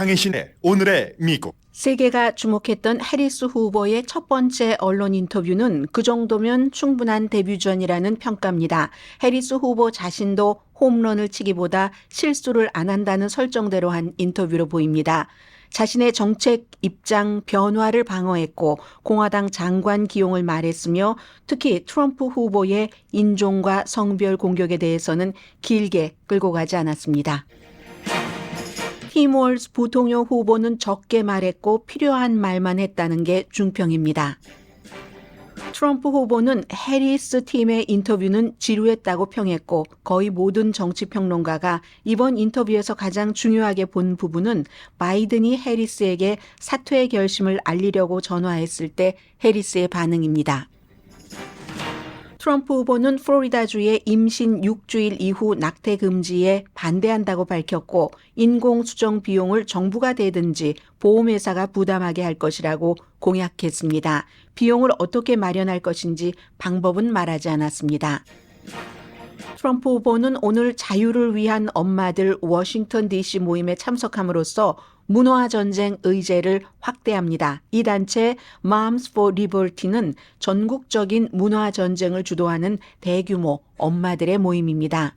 강혜신의 오늘의 미국. 세계가 주목했던 해리스 후보의 첫 번째 언론 인터뷰는 그 정도면 충분한 데뷔전이라는 평가입니다. 해리스 후보 자신도 홈런을 치기보다 실수를 안 한다는 설정대로 한 인터뷰로 보입니다. 자신의 정책 입장 변화를 방어했고 공화당 장관 기용을 말했으며 특히 트럼프 후보의 인종과 성별 공격에 대해서는 길게 끌고 가지 않았습니다. 팀 월즈 부통령 후보는 적게 말했고 필요한 말만 했다는 게 중평입니다. 트럼프 후보는 해리스 팀의 인터뷰는 지루했다고 평했고 거의 모든 정치평론가가 이번 인터뷰에서 가장 중요하게 본 부분은 바이든이 해리스에게 사퇴의 결심을 알리려고 전화했을 때 해리스의 반응입니다. 트럼프 후보는 플로리다주의 임신 6주일 이후 낙태 금지에 반대한다고 밝혔고 인공수정 비용을 정부가 대든지 보험회사가 부담하게 할 것이라고 공약했습니다. 비용을 어떻게 마련할 것인지 방법은 말하지 않았습니다. 트럼프 후보는 오늘 자유를 위한 엄마들 워싱턴 DC 모임에 참석함으로써 문화 전쟁 의제를 확대합니다. 이 단체 Moms for Liberty는 전국적인 문화 전쟁을 주도하는 대규모 엄마들의 모임입니다.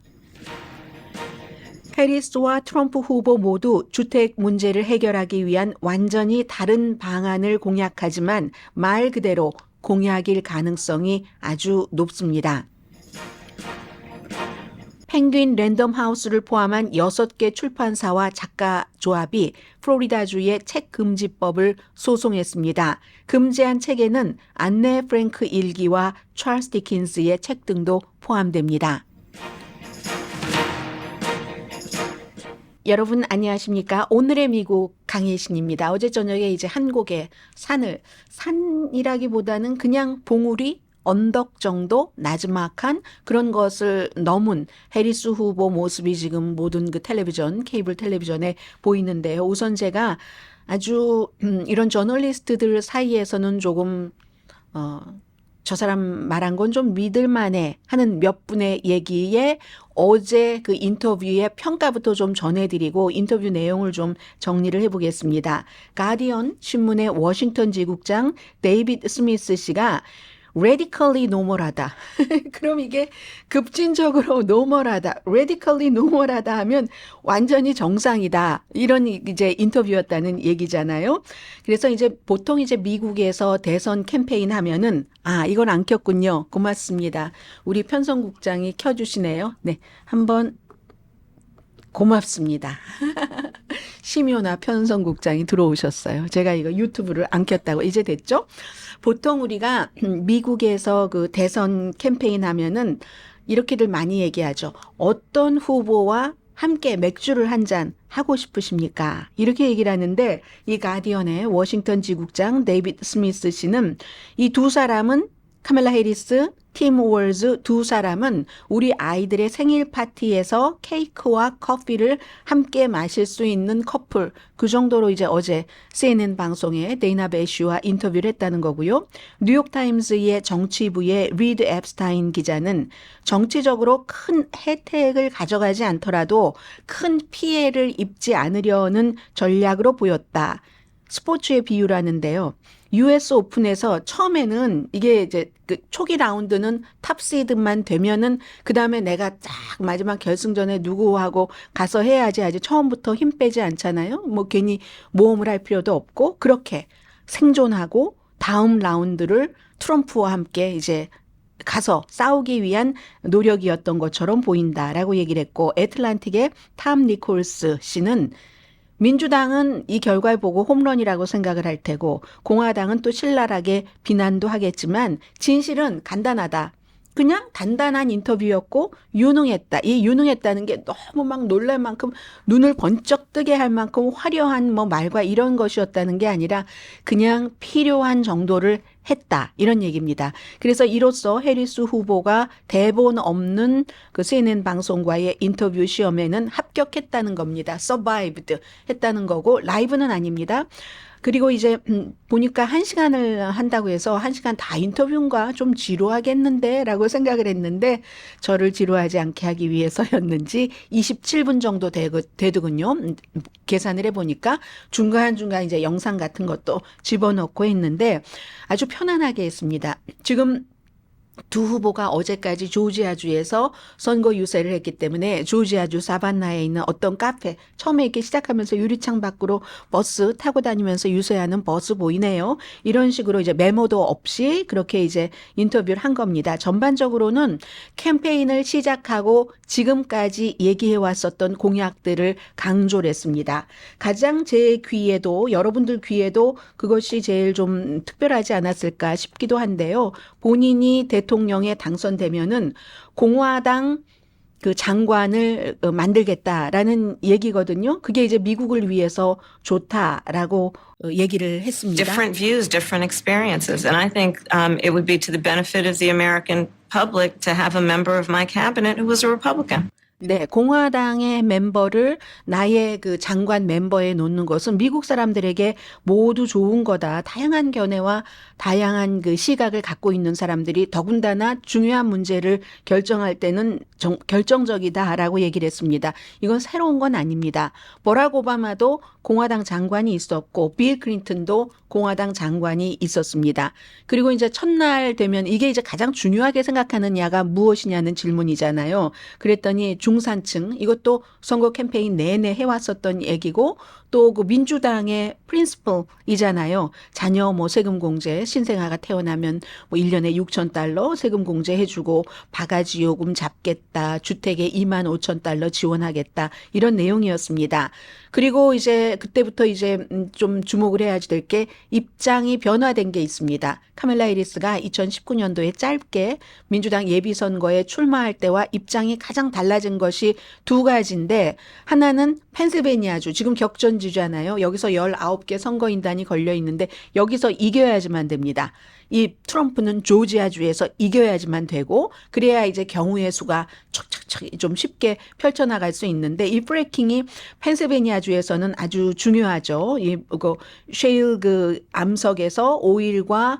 해리스와 트럼프 후보 모두 주택 문제를 해결하기 위한 완전히 다른 방안을 공약하지만 말 그대로 공약일 가능성이 아주 높습니다. 펭귄 랜덤하우스를 포함한 6개 출판사와 작가 조합이 플로리다주의 책 금지법을 소송했습니다. 금지한 책에는 안네 프랭크 일기와 찰스 디킨스의 책 등도 포함됩니다. 여러분 안녕하십니까? 오늘의 미국 강혜신입니다. 어제 저녁에 이제 한 곡의 산이라기보다는 그냥 봉우리 언덕 정도 나지막한 그런 것을 넘은 해리스 후보 모습이 지금 모든 그 텔레비전, 케이블 텔레비전에 보이는데요. 우선 제가 아주 이런 저널리스트들 사이에서는 조금 저 사람 말한 건 좀 믿을만해 하는 몇 분의 얘기에 어제 그 인터뷰의 평가부터 좀 전해드리고 인터뷰 내용을 좀 정리를 해보겠습니다. 가디언 신문의 워싱턴 지국장 데이비드 스미스 씨가 radically normal하다. 그럼 이게 급진적으로 normal하다. radically normal하다 하면 완전히 정상이다. 이런 이제 인터뷰였다는 얘기잖아요. 그래서 이제 보통 이제 미국에서 대선 캠페인 하면은 이건 안 켰군요. 고맙습니다. 우리 편성국장이 켜주시네요. 네, 한번 고맙습니다. 심효나 편성국장이 들어오셨어요. 제가 이거 유튜브를 안 켰다고 이제 됐죠? 보통 우리가 미국에서 그 대선 캠페인 하면은 이렇게들 많이 얘기하죠. 어떤 후보와 함께 맥주를 한 잔 하고 싶으십니까? 이렇게 얘기를 하는데 이 가디언의 워싱턴 지국장 데이비드 스미스 씨는 이 두 사람은 카멜라 해리스, 팀 월즈 두 사람은 우리 아이들의 생일 파티에서 케이크와 커피를 함께 마실 수 있는 커플. 그 정도로 이제 어제 CNN 방송에 데이나 베시와 인터뷰를 했다는 거고요. 뉴욕타임스의 정치부의 리드 앱스타인 기자는 정치적으로 큰 혜택을 가져가지 않더라도 큰 피해를 입지 않으려는 전략으로 보였다. 스포츠의 비유를 하는데요. US 오픈에서 처음에는 이게 이제 그 초기 라운드는 탑시드만 되면은 그 다음에 내가 딱 마지막 결승전에 누구하고 가서 해야지 아직 처음부터 힘 빼지 않잖아요. 뭐 괜히 모험을 할 필요도 없고 그렇게 생존하고 다음 라운드를 트럼프와 함께 이제 가서 싸우기 위한 노력이었던 것처럼 보인다라고 얘기를 했고 애틀란틱의 탐 니콜스 씨는 민주당은 이 결과를 보고 홈런이라고 생각을 할 테고 공화당은 또 신랄하게 비난도 하겠지만 진실은 간단하다. 그냥 단단한 인터뷰였고 유능했다. 이 유능했다는 게 너무 막 놀랄 만큼 눈을 번쩍 뜨게 할 만큼 화려한 뭐 말과 이런 것이었다는 게 아니라 그냥 필요한 정도를 했다. 이런 얘기입니다. 그래서 이로써 해리스 후보가 대본 없는 그 CNN 방송과의 인터뷰 시험에는 합격했다는 겁니다. survived 했다는 거고 라이브는 아닙니다. 그리고 이제 보니까 1시간을 한다고 해서 1시간 다 인터뷰인가 좀 지루하겠는데 라고 생각을 했는데 저를 지루하지 않게 하기 위해서였는지 27분 정도 되더군요. 계산을 해보니까 중간중간 이제 영상 같은 것도 집어넣고 했는데 아주 편안하게 했습니다. 지금 두 후보가 어제까지 조지아주에서 선거 유세를 했기 때문에 조지아주 사반나에 있는 어떤 카페, 처음에 이렇게 시작하면서 유리창 밖으로 버스 타고 다니면서 유세하는 버스 보이네요. 이런 식으로 이제 메모도 없이 그렇게 이제 인터뷰를 한 겁니다. 전반적으로는 캠페인을 시작하고 지금까지 얘기해 왔었던 공약들을 강조를 했습니다. 가장 제 귀에도, 여러분들 귀에도 그것이 제일 좀 특별하지 않았을까 싶기도 한데요. 본인이 대통령에 당선되면은 공화당 그 장관을 만들겠다라는 얘기거든요. 그게 이제 미국을 위해서 좋다라고 얘기를 했습니다. Different views, different experiences. And I think it would be to the benefit of the American public to have a member of my cabinet who was a Republican. 네, 공화당의 멤버를 나의 그 장관 멤버에 놓는 것은 미국 사람들에게 모두 좋은 거다. 다양한 견해와 다양한 그 시각을 갖고 있는 사람들이 더군다나 중요한 문제를 결정할 때는 결정적이다라고 얘기를 했습니다. 이건 새로운 건 아닙니다. 버락 오바마도 공화당 장관이 있었고 빌 클린턴도 공화당 장관이 있었습니다. 그리고 이제 첫날 되면 이게 이제 가장 중요하게 생각하는 야가 무엇이냐는 질문이잖아요. 그랬더니 중산층, 이것도 선거 캠페인 내내 해왔었던 얘기고 또 그 민주당의 프린시플이잖아요. 자녀 뭐 세금 공제, 신생아가 태어나면 뭐 1년에 $6,000 세금 공제 해주고 바가지 요금 잡겠다, 주택에 $25,000 지원하겠다 이런 내용이었습니다. 그리고 이제 그때부터 이제 좀 주목을 해야지 될 게 입장이 변화된 게 있습니다. 카멜라 해리스가 2019년도에 짧게 민주당 예비선거에 출마할 때와 입장이 가장 달라진 것이 두 가지인데 하나는 펜실베니아주, 지금 격전지잖아요. 여기서 19개 선거인단이 걸려 있는데 여기서 이겨야지만 됩니다. 이 트럼프는 조지아주에서 이겨야지만 되고 그래야 이제 경우의 수가 척척척 좀 쉽게 펼쳐나갈 수 있는데 이 프래킹이 펜실베니아주에서는 아주 중요하죠. 이 셰일 그 암석에서 오일과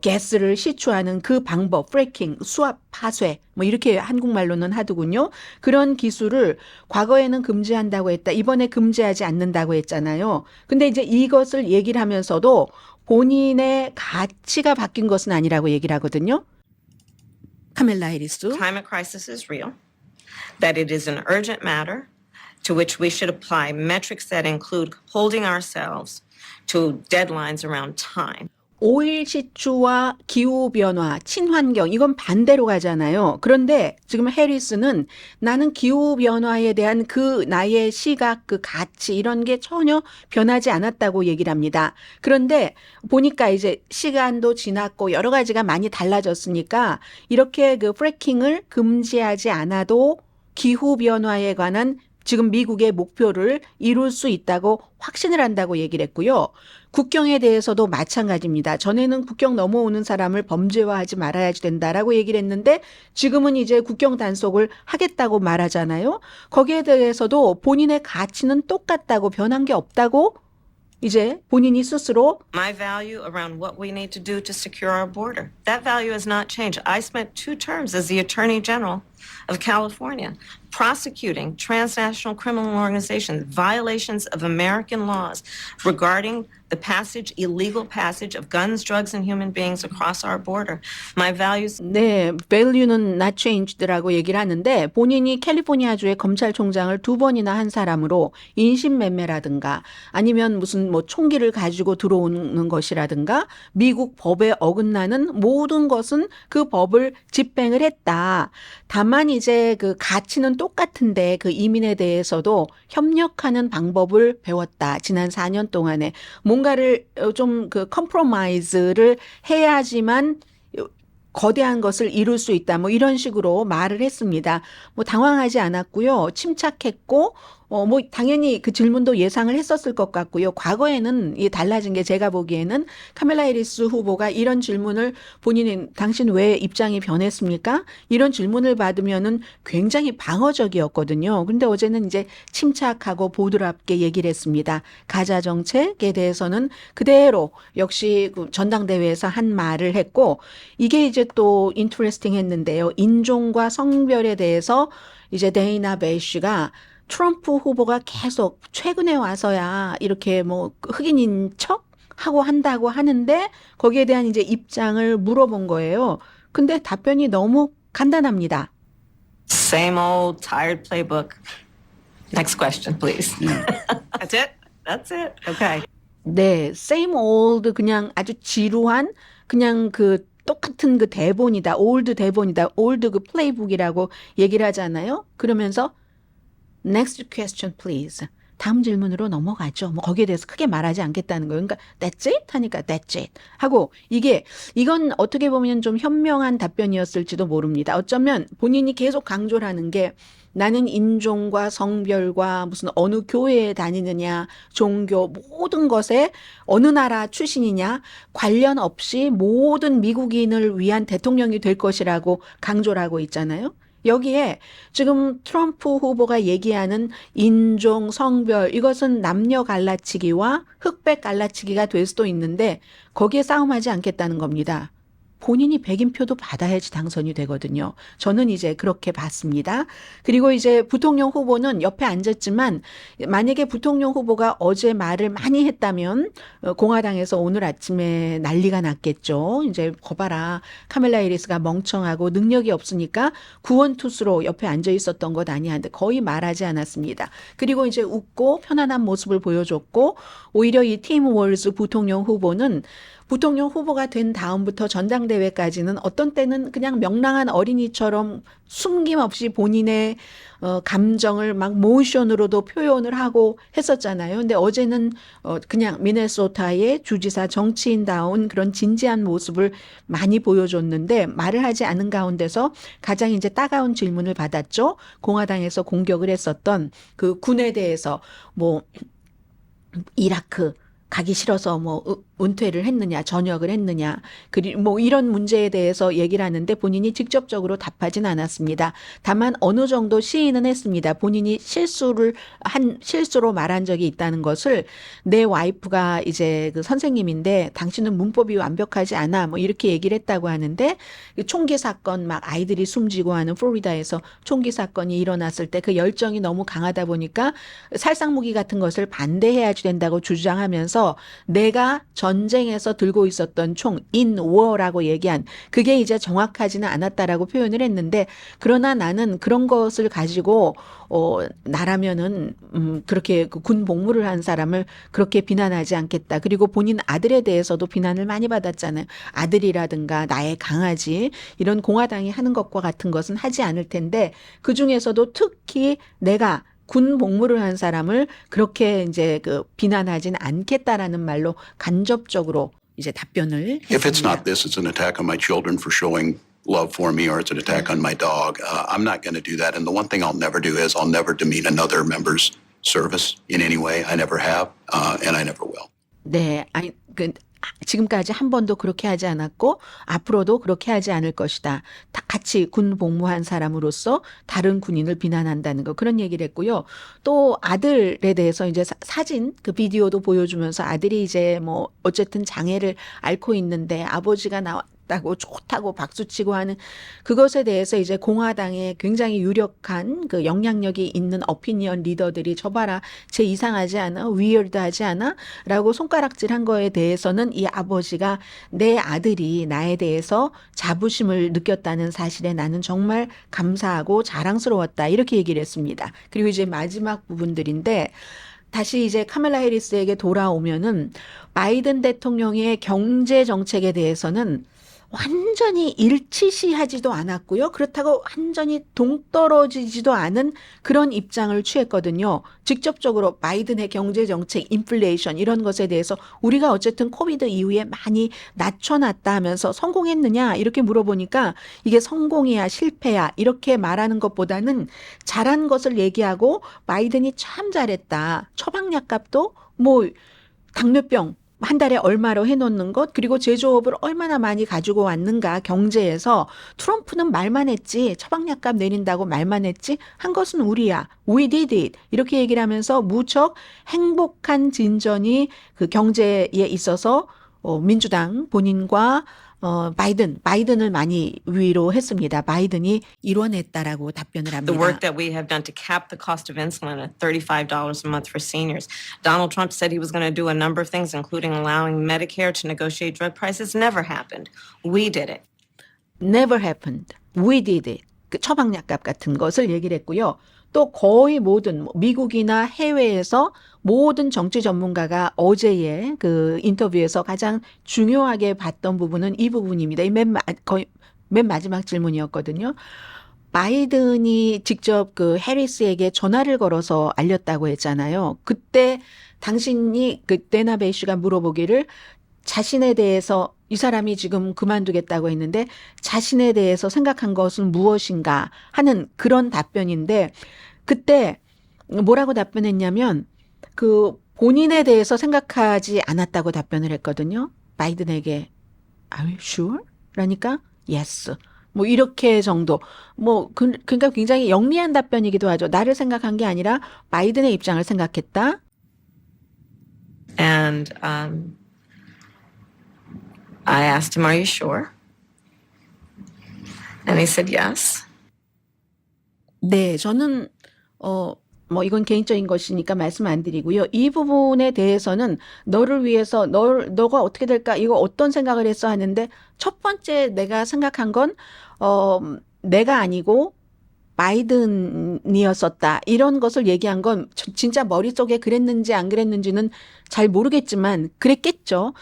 가스를 시추하는 그 방법, 프래킹, 수압 파쇄, 뭐 이렇게 한국말로는 하더군요. 그런 기술을 과거에는 금지한다고 했다. 이번에 금지하지 않는다고 했잖아요. 근데 이제 이것을 얘기를 하면서도 본인의 가치가 바뀐 것은 아니라고 얘기를 하거든요. 카멜라 해리스. Climate crisis is real, that it is an urgent matter to which we should apply metrics that include holding ourselves to deadlines around time. 오일 시추와 기후변화, 친환경 이건 반대로 가잖아요. 그런데 지금 해리스는 나는 기후변화에 대한 그 나의 시각, 그 가치 이런 게 전혀 변하지 않았다고 얘기를 합니다. 그런데 보니까 이제 시간도 지났고 여러 가지가 많이 달라졌으니까 이렇게 그 프래킹을 금지하지 않아도 기후변화에 관한 지금 미국의 목표를 이룰 수 있다고 확신을 한다고 얘기를 했고요. 국경에 대해서도 마찬가지입니다. 전에는 국경 넘어오는 사람을 범죄화하지 말아야지 된다라고 얘기를 했는데 지금은 이제 국경 단속을 하겠다고 말하잖아요. 거기에 대해서도 본인의 가치는 똑같다고 변한 게 없다고 이제 본인이 스스로 My value around what we need to do to secure our border. That value has not changed. I spent 2 terms as the Attorney General of California prosecuting transnational criminal organizations, violations of American laws regarding the passage, illegal passage of guns, drugs, and human beings across our border. My values. 네, value는 not changed라고 얘기를 하는데 본인이 캘리포니아주의 검찰총장을 2번이나 한 사람으로 인신매매라든가 아니면 무슨 뭐 총기를 가지고 들어오는 것이라든가 미국 법에 어긋나는 모든 것은 그 법을 집행을 했다. 다만 이제 그 가치는 똑같은데 그 이민에 대해서도 협력하는 방법을 배웠다. 지난 4년 동안에 뭔가를 좀 그 컴프로마이즈를 해야지만 거대한 것을 이룰 수 있다. 뭐 이런 식으로 말을 했습니다. 뭐 당황하지 않았고요. 침착했고 뭐 당연히 그 질문도 예상을 했었을 것 같고요. 과거에는 이 달라진 게 제가 보기에는 카멜라 해리스 후보가 이런 질문을 본인이 당신 왜 입장이 변했습니까? 이런 질문을 받으면은 굉장히 방어적이었거든요. 근데 어제는 이제 침착하고 보드랍게 얘기를 했습니다. 가자 정책에 대해서는 그대로 역시 그 전당대회에서 한 말을 했고 이게 이제 또 인트레스팅 했는데요. 인종과 성별에 대해서 이제 데이나 베이시가 트럼프 후보가 계속 최근에 와서야 이렇게 뭐 흑인인 척 하고 한다고 하는데 거기에 대한 이제 입장을 물어본 거예요. 근데 답변이 너무 간단합니다. Same old tired playbook. Next question, please. That's it? That's it. Okay. 네, same old 그냥 아주 지루한 그냥 그 똑같은 그 대본이다. old 대본이다. old 그 플레이북이라고 얘기를 하잖아요. 그러면서 Next question, please. 다음 질문으로 넘어가죠. 뭐 거기에 대해서 크게 말하지 않겠다는 거예요. 그러니까 that's it 하니까 that's it 하고 이건 어떻게 보면 좀 현명한 답변이었을지도 모릅니다. 어쩌면 본인이 계속 강조를 하는 게 나는 인종과 성별과 무슨 어느 교회에 다니느냐, 종교 모든 것에 어느 나라 출신이냐 관련 없이 모든 미국인을 위한 대통령이 될 것이라고 강조를 하고 있잖아요. 여기에 지금 트럼프 후보가 얘기하는 인종, 성별 이것은 남녀 갈라치기와 흑백 갈라치기가 될 수도 있는데 거기에 싸움하지 않겠다는 겁니다. 본인이 백인표도 받아야지 당선이 되거든요. 저는 이제 그렇게 봤습니다. 그리고 이제 부통령 후보는 옆에 앉았지만 만약에 부통령 후보가 어제 말을 많이 했다면 공화당에서 오늘 아침에 난리가 났겠죠. 이제 거봐라. 카멜라 해리스가 멍청하고 능력이 없으니까 구원투수로 옆에 앉아 있었던 것 아니야. 근데 거의 말하지 않았습니다. 그리고 이제 웃고 편안한 모습을 보여줬고 오히려 이 팀 월즈 부통령 후보는 부통령 후보가 된 다음부터 전당대회까지는 어떤 때는 그냥 명랑한 어린이처럼 숨김없이 본인의 감정을 막 모션으로도 표현을 하고 했었잖아요. 근데 어제는 그냥 미네소타의 주지사 정치인다운 그런 진지한 모습을 많이 보여줬는데 말을 하지 않은 가운데서 가장 이제 따가운 질문을 받았죠. 공화당에서 공격을 했었던 그 군에 대해서 뭐 이라크 가기 싫어서 뭐 은퇴를 했느냐, 전역을 했느냐, 그리고 뭐 이런 문제에 대해서 얘기를 하는데 본인이 직접적으로 답하진 않았습니다. 다만 어느 정도 시인은 했습니다. 본인이 실수로 말한 적이 있다는 것을 내 와이프가 이제 그 선생님인데 당신은 문법이 완벽하지 않아 뭐 이렇게 얘기를 했다고 하는데 총기 사건 막 아이들이 숨지고 하는 플로리다에서 총기 사건이 일어났을 때 그 열정이 너무 강하다 보니까 살상무기 같은 것을 반대해야 된다고 주장하면서 내가 전쟁에서 들고 있었던 총 in war라고 얘기한 그게 이제 정확하지는 않았다라고 표현을 했는데 그러나 나는 그런 것을 가지고 나라면은 그렇게 군 복무를 한 사람을 그렇게 비난하지 않겠다. 그리고 본인 아들에 대해서도 비난을 많이 받았잖아요. 아들이라든가 나의 강아지 이런 공화당이 하는 것과 같은 것은 하지 않을 텐데 그중에서도 특히 내가 군 복무를 한 사람을 그렇게 이제 그 비난하진 않겠다라는 말로 간접적으로 이제 답변을 If it's 했습니다. not this, it's an attack on my children for showing love for me, or it's an attack on my dog. I'm not going to do that. And the one thing I'll never do is I'll never demean another member's service in any way. I never have, and I never will. 네, 아니 지금까지 한 번도 그렇게 하지 않았고 앞으로도 그렇게 하지 않을 것이다. 다 같이 군 복무한 사람으로서 다른 군인을 비난한다는 거 그런 얘기를 했고요. 또 아들에 대해서 이제 사진 그 비디오도 보여주면서 아들이 이제 뭐 어쨌든 장애를 앓고 있는데 아버지가 나왔다고 좋다고 박수치고 하는 그것에 대해서 이제 공화당에 굉장히 유력한 그 영향력이 있는 어피니언 리더들이 저봐라 쟤 이상하지 않아? 위얼드하지 않아? 라고 손가락질한 거에 대해서는 이 아버지가 내 아들이 나에 대해서 자부심을 느꼈다는 사실에 나는 정말 감사하고 자랑스러웠다 이렇게 얘기를 했습니다. 그리고 이제 마지막 부분들인데 다시 이제 카멜라 해리스에게 돌아오면은 바이든 대통령의 경제 정책에 대해서는 완전히 일치시하지도 않았고요. 그렇다고 완전히 동떨어지지도 않은 그런 입장을 취했거든요. 직접적으로 바이든의 경제정책, 인플레이션 이런 것에 대해서 우리가 어쨌든 코비드 이후에 많이 낮춰놨다 하면서 성공했느냐 이렇게 물어보니까 이게 성공이야 실패야 이렇게 말하는 것보다는 잘한 것을 얘기하고 바이든이 참 잘했다. 처방약 값도 뭐 당뇨병 한 달에 얼마로 해놓는 것 그리고 제조업을 얼마나 많이 가지고 왔는가 경제에서 트럼프는 말만 했지 처방약값 내린다고 말만 했지 한 것은 우리야. We did it. 이렇게 얘기를 하면서 무척 행복한 진전이 그 경제에 있어서 민주당 본인과 바이든을 많이 위로했습니다. 바이든이 이뤄냈다라고 답변을 The 합니다. work that we have done to cap the cost of insulin at $35 a month for seniors. Donald Trump said he was going to do a number of things, including allowing Medicare to negotiate drug prices. Never happened. We did it. Never happened. We did it. 그 처방약값 같은 것을 얘기를 했고요. 또 거의 모든 미국이나 해외에서 모든 정치 전문가가 어제의 그 인터뷰에서 가장 중요하게 봤던 부분은 이 부분입니다. 이 거의 맨 마지막 질문이었거든요. 바이든이 직접 그 해리스에게 전화를 걸어서 알렸다고 했잖아요. 그때 당신이 그때나 베이슈가 물어보기를 자신에 대해서 이 사람이 지금 그만두겠다고 했는데 자신에 대해서 생각한 것은 무엇인가 하는 그런 답변인데 그때 뭐라고 답변했냐면 그 본인에 대해서 생각하지 않았다고 답변을 했거든요. 바이든에게 Are you sure? 라니까 Yes. 뭐 이렇게 정도. 뭐 그러니까 굉장히 영리한 답변이기도 하죠. 나를 생각한 게 아니라 바이든의 입장을 생각했다. And I asked him, "Are you sure?" And he said, "Yes." 네, 저는 뭐 이건 개인적인 것이니까 말씀 안 드리고요. 이 부분에 대해서는 너를 위해서 너가 어떻게 될까? 이거 어떤 생각을 했어 하는데 첫 번째 내가 생각한 건 내가 아니고 바이든이었었다. 이런 것을 얘기한 건 진짜 머릿속에 그랬는지 안 그랬는지는 잘 모르겠지만 그랬겠죠.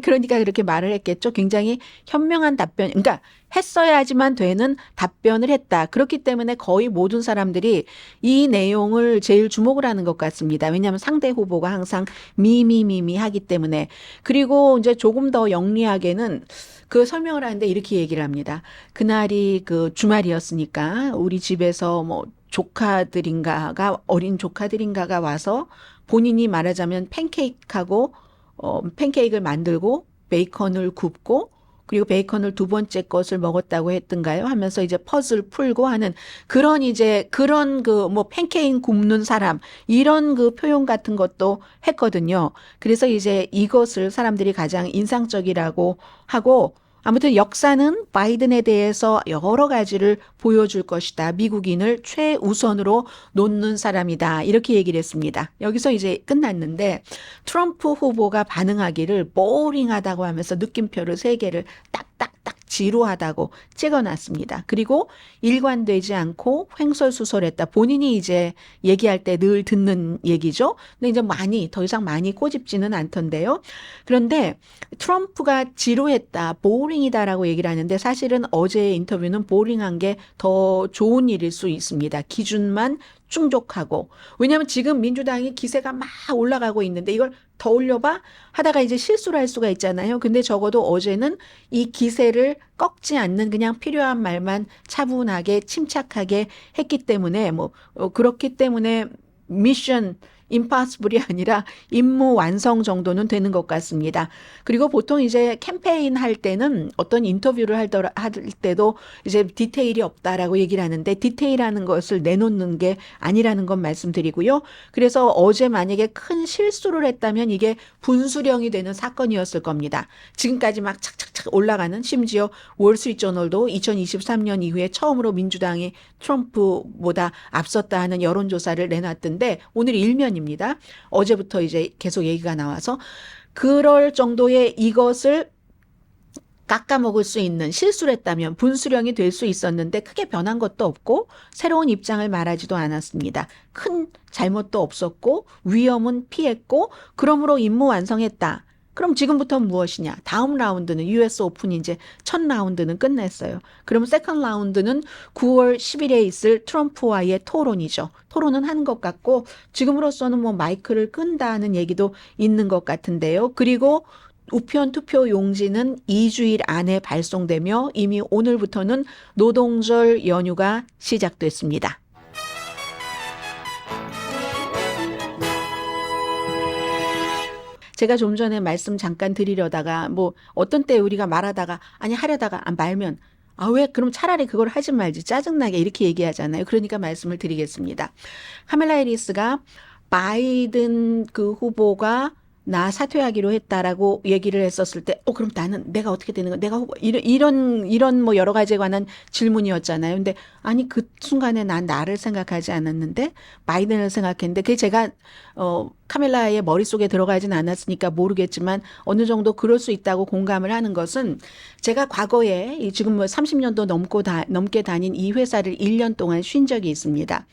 그러니까 그렇게 말을 했겠죠. 굉장히 현명한 답변. 그러니까 했어야지만 되는 답변을 했다. 그렇기 때문에 거의 모든 사람들이 이 내용을 제일 주목을 하는 것 같습니다. 왜냐하면 상대 후보가 항상 미미미미 하기 때문에. 그리고 이제 조금 더 영리하게는 그 설명을 하는데 이렇게 얘기를 합니다. 그날이 그 주말이었으니까 우리 집에서 뭐 어린 조카들인가가 와서 본인이 말하자면 팬케이크를 만들고 베이컨을 굽고 그리고 베이컨을 두 번째 것을 먹었다고 했던가요? 하면서 이제 퍼즐 풀고 하는 그런 그 뭐 팬케이크 굽는 사람 이런 그 표현 같은 것도 했거든요. 그래서 이제 이것을 사람들이 가장 인상적이라고 하고 아무튼 역사는 바이든에 대해서 여러 가지를 보여줄 것이다. 미국인을 최우선으로 놓는 사람이다. 이렇게 얘기를 했습니다. 여기서 이제 끝났는데 트럼프 후보가 반응하기를 보링하다고 하면서 느낌표를 3개를 딱딱딱 지루하다고 찍어놨습니다. 그리고 일관되지 않고 횡설수설했다. 본인이 이제 얘기할 때 늘 듣는 얘기죠. 근데 이제 더 이상 많이 꼬집지는 않던데요. 그런데 트럼프가 지루했다, 보링이다라고 얘기를 하는데 사실은 어제의 인터뷰는 보링한 게 더 좋은 일일 수 있습니다. 기준만 충족하고. 왜냐하면 지금 민주당이 기세가 막 올라가고 있는데 이걸 더 올려봐? 하다가 이제 실수를 할 수가 있잖아요. 근데 적어도 어제는 이 기세를 꺾지 않는 그냥 필요한 말만 차분하게 침착하게 했기 때문에 그렇기 때문에 미션 임파서블이 아니라 임무 완성 정도는 되는 것 같습니다. 그리고 보통 이제 캠페인 할 때는 어떤 인터뷰를 할 때도 이제 디테일이 없다라고 얘기를 하는데 디테일하는 것을 내놓는 게 아니라는 건 말씀드리고요. 그래서 어제 만약에 큰 실수를 했다면 이게 분수령이 되는 사건이었을 겁니다. 지금까지 막 착착착 올라가는 심지어 월스트리트저널도 2023년 이후에 처음으로 민주당이 트럼프보다 앞섰다 하는 여론조사를 내놨던데 오늘 일면입니다. 어제부터 이제 계속 얘기가 나와서 그럴 정도의 이것을 깎아먹을 수 있는 실수를 했다면 분수령이 될 수 있었는데 크게 변한 것도 없고 새로운 입장을 말하지도 않았습니다. 큰 잘못도 없었고 위험은 피했고 그러므로 임무 완성했다. 그럼 지금부터 무엇이냐? 다음 라운드는 US 오픈이 이제 첫 라운드는 끝냈어요. 그럼 세컨 라운드는 9월 10일에 있을 트럼프와의 토론이죠. 토론은 한 것 같고 지금으로서는 뭐 마이크를 끈다는 얘기도 있는 것 같은데요. 그리고 우편 투표 용지는 2주일 안에 발송되며 이미 오늘부터는 노동절 연휴가 시작됐습니다. 제가 좀 전에 말씀 잠깐 드리려다가 뭐 어떤 때 우리가 말하다가 아니 하려다가 말면 왜 그럼 차라리 그걸 하지 말지 짜증나게 이렇게 얘기하잖아요. 그러니까 말씀을 드리겠습니다. 카멜라 해리스가 바이든 그 후보가 나 사퇴하기로 했다라고 얘기를 했었을 때, 그럼 나는 내가 어떻게 되는 거야? 내가 후보, 이런 뭐 여러 가지에 관한 질문이었잖아요. 근데 아니, 그 순간에 난 나를 생각하지 않았는데, 바이든을 생각했는데, 그게 제가, 카멜라의 머릿속에 들어가진 않았으니까 모르겠지만, 어느 정도 그럴 수 있다고 공감을 하는 것은, 제가 과거에 지금 뭐 30년도 넘게 다닌 이 회사를 1년 동안 쉰 적이 있습니다.